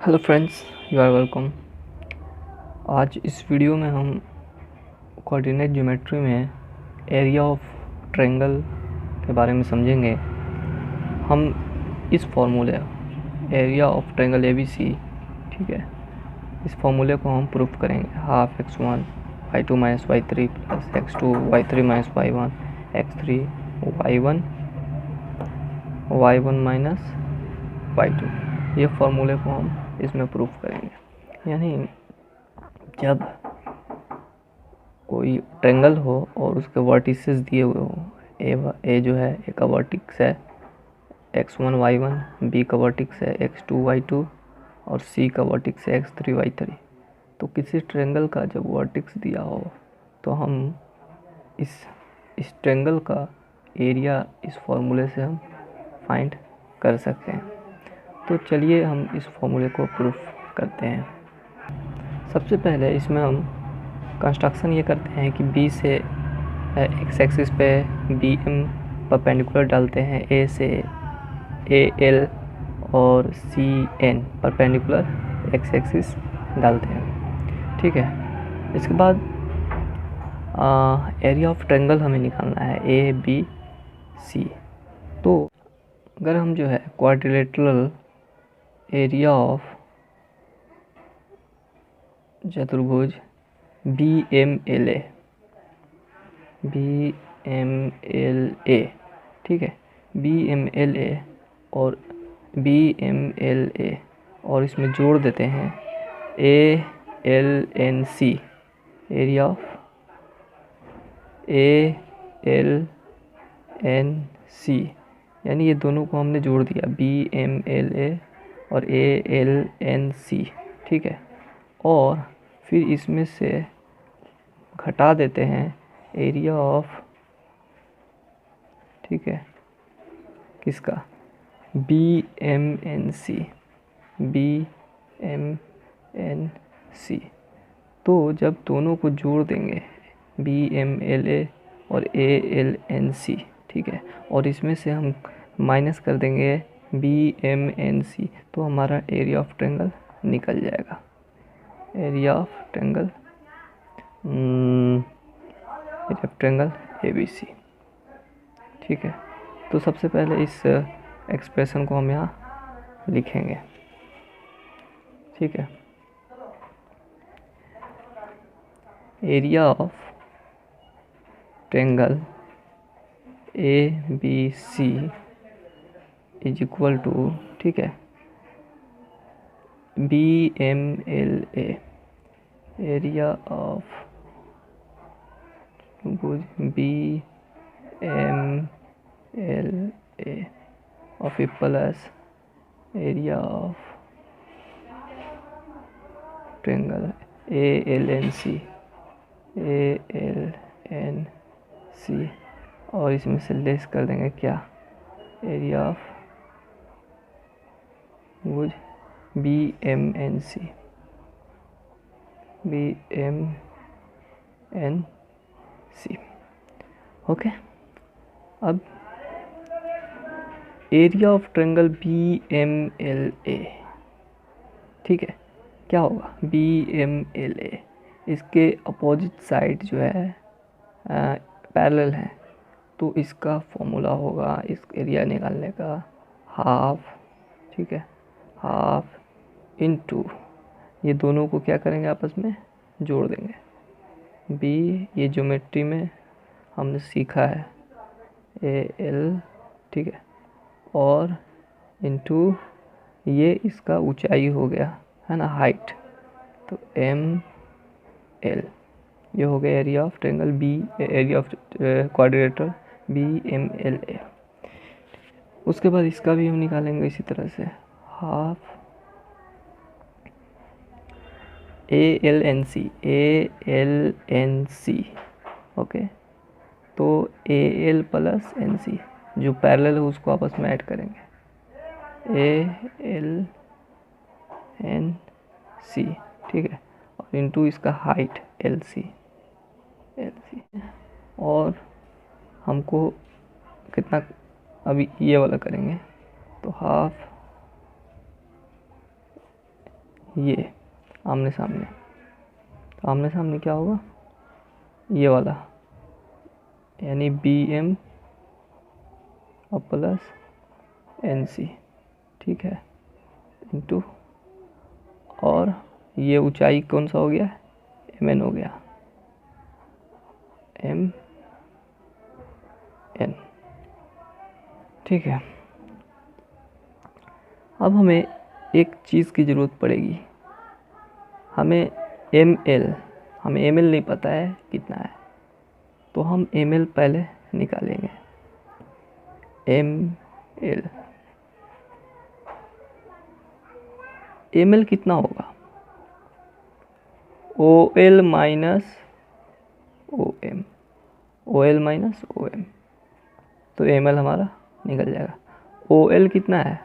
Hello friends, you are welcome. आज इस video में हम कोऑर्डिनेट ज्योमेट्री में एरिया ऑफ ट्रायंगल के बारे में समझेंगे। हम इस फॉर्मूले एरिया ऑफ ट्रायंगल ABC, ठीक है, इस फॉर्मूले को हम प्रूफ करेंगे। Half x1 y2 minus y3 plus x2 y3 minus y1 x3 y1 minus y2। ये फॉर्मूले को हम इसमें प्रूफ करेंगे। यानी जब कोई ट्रायंगल हो और उसके वर्टिसेस दिए हुए हो, ए जो है ए का वर्टिक्स है x1 y1, बी का वर्टिक्स है x2 y2 और सी का वर्टिक्स है x3 y3। तो किसी ट्रायंगल का जब वर्टिक्स दिया हो तो हम इस ट्रायंगल का एरिया इस फॉर्मूले से हम फाइंड कर सकते हैं। तो चलिए हम इस फॉर्मूले को प्रूफ करते हैं। सबसे पहले इसमें हम कंस्ट्रक्शन ये करते हैं कि बी से एक्स एक्सिस पे बी एम परपेंडिकुलर डालते हैं, ए से ए एल और C N perpendicular X axis डालते हैं, ठीक है। इसके बाद एरिया ऑफ ट्रायंगल हमें निकालना है ए बी सी। तो अगर हम जो है क्वाड्रिलेटरल एरिया ऑफ चतुर्भुज BMLA, ठीक है, BMLA और BMLA और इसमें जोड़ देते हैं ALNC, एरिया ऑफ ALNC। यानी ये दोनों को हमने जोड़ दिया, BMLA और ALNC, ठीक है। और फिर इसमें से घटा देते हैं एरिया ऑफ, ठीक है, किसका, BMNC। तो जब दोनों को जोड़ देंगे BMLA और ALNC, ठीक है, और इसमें से हम माइनस कर देंगे BMNC, तो हमारा एरिया ऑफ ट्रायंगल निकल जाएगा। एरिया ऑफ ट्रायंगल ABC, ठीक है। तो सबसे पहले इस एक्सप्रेशन को हम यहाँ लिखेंगे, ठीक है। Area of triangle ABC is equal to, ठीक है, BMLA, area of BMLA of a plus area of triangle ALNC और इसमें से लेस कर देंगे क्या, एरिया ऑफ भुज BMNC। ओके। अब एरिया ऑफ ट्रायंगल BMLA, ठीक है, क्या होगा, BMLA इसके अपोजिट साइड जो है पैरेलल है, तो इसका फॉर्मूला होगा इस एरिया निकालने का हाफ, ठीक है, हाफ इनटू, ये दोनों को क्या करेंगे, आपस में जोड़ देंगे। बी, ये ज्योमेट्री में हमने सीखा है AL, ठीक है, और इनटू ये इसका ऊंचाई हो गया है ना, हाइट, तो ML, ये हो गया area of triangle area of quadrilateral BMLA। उसके बाद इसका भी हम निकालेंगे इसी तरह से, हाफ ALNC, ओके। तो AL प्लस NC जो पैरेलल है उसको आपस में ऐड करेंगे, ALNC, ठीक है, और इनटू इसका हाइट LC। और हमको कितना, अभी ये वाला करेंगे, तो हाफ ये आमने सामने, तो आमने सामने क्या होगा, ये वाला, यानी BM और प्लस NC, ठीक है, इंटू, और ये ऊंचाई कौन सा हो गया, MN हो गया, MN, ठीक है। अब हमें एक चीज़ की ज़रूरत पड़ेगी, हमें ml नहीं पता है कितना है, तो हम ml पहले निकालेंगे। ml कितना होगा, OL minus OM, OL minus OM, तो ml हमारा निकल जाएगा। OL कितना है,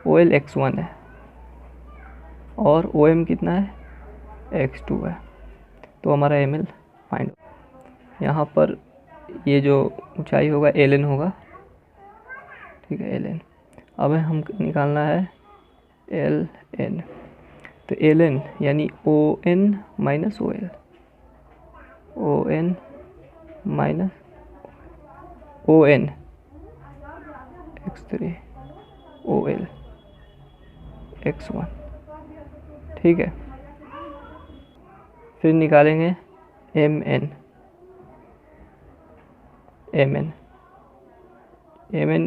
OL x1 है और OM कितना है, x2 है, तो हमारा ml फाइंड। यहाँ पर ये जो ऊंचाई होगा ln होगा, ठीक है, ln। अब हम निकालना है ln, तो ln यानी ON minus OL, ON minus ON x3 OL x1, ठीक है। फिर निकालेंगे mn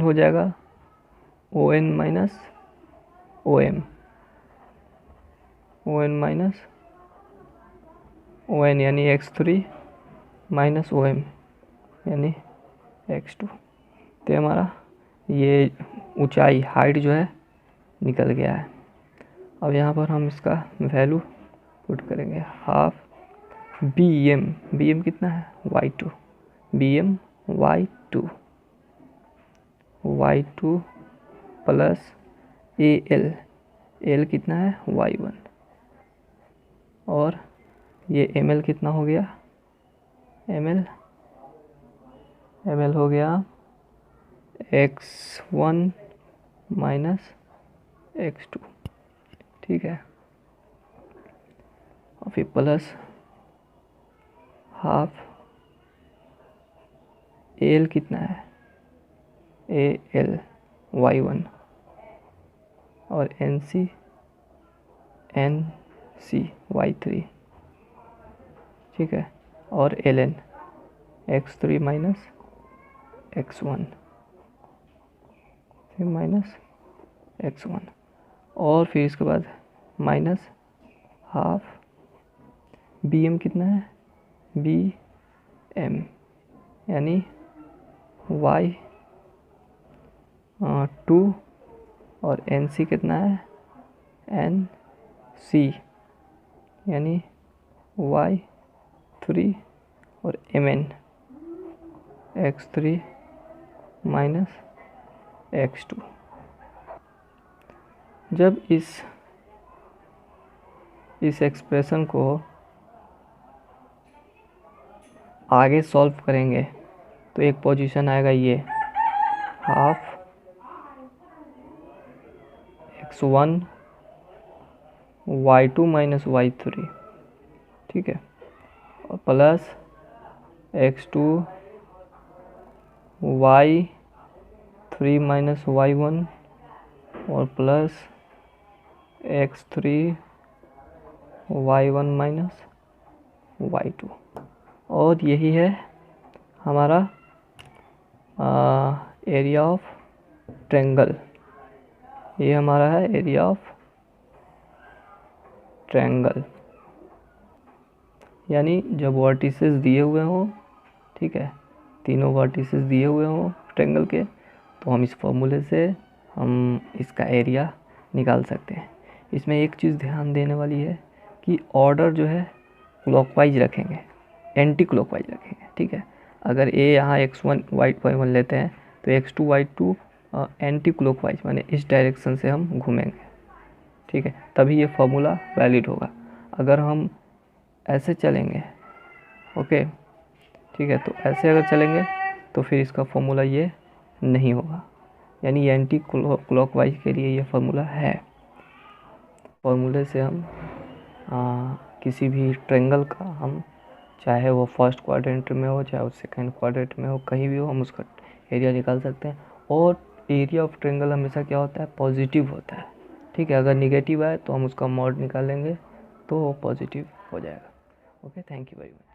हो जाएगा ON minus OM, ON minus ON यानी x3 माइनस OM यानी x2, तो हमारा ये ऊंचाई हाइट जो है निकल गया है। अब यहाँ पर हम इसका वैल्यू पुट करेंगे, हाफ BM कितना है, y2, BM y2 plus AL कितना है, y1, और ये ml कितना हो गया, ml हो गया x1 माइनस x2, ठीक है, और फिर प्लस हाफ AL कितना है, AL y1 और NC y3, ठीक है, और ln x3 माइनस x1 फिर माइनस x1, और फिर इसके बाद माइनस हाफ BM कितना है, BM यानी y2 और NC कितना है, NC यानी y3 और MN x3 माइनस x2। जब इस एक्सप्रेशन को आगे सॉल्व करेंगे तो एक पोजीशन आएगा ये, half x1 y2 minus y3, ठीक है, और plus x2 y3 minus y1 और plus x3 y1 minus y2, और यही है हमारा एरिया ऑफ ट्रायंगल। ये हमारा है एरिया ऑफ ट्रायंगल, यानी जब वर्टिसेस दिए हुए हों, ठीक है, तीनों वर्टिसेस दिए हुए हों ट्रायंगल के, तो हम इस फॉर्मूले से हम इसका एरिया निकाल सकते हैं। इसमें एक चीज़ ध्यान देने वाली है कि ऑर्डर जो है क्लॉकवाइज रखेंगे, एंटी क्लॉकवाइज रखेंगे, ठीक है। अगर ए यहाँ x1 y1 लेते हैं तो x2 y2 एंटी क्लॉकवाइज माने इस डायरेक्शन से हम घूमेंगे, ठीक है, तभी ये फॉर्मूला वैलिड होगा। अगर हम ऐसे चलेंगे, ओके, ठीक है, तो ऐसे अगर चलेंगे तो फिर इसका फॉर्मूला ये नहीं होगा, यानी एंटी क्लॉकवाइज के लिए ये फॉर्मूला है। फॉर्मूले से हम किसी भी ट्रायंगल का हम चाहे वो फर्स्ट क्वाड्रेंट में हो चाहे वो सेकंड क्वाड्रेंट में हो कहीं भी हो हम उसका एरिया निकाल सकते हैं। और एरिया ऑफ ट्रायंगल हमेशा क्या होता है, पॉजिटिव होता है। ठीक है, अगर निगेटिव आए तो हम उसका मॉड निकालेंगे तो वो पॉजिटिव हो जाएगा। Okay, thank you very much.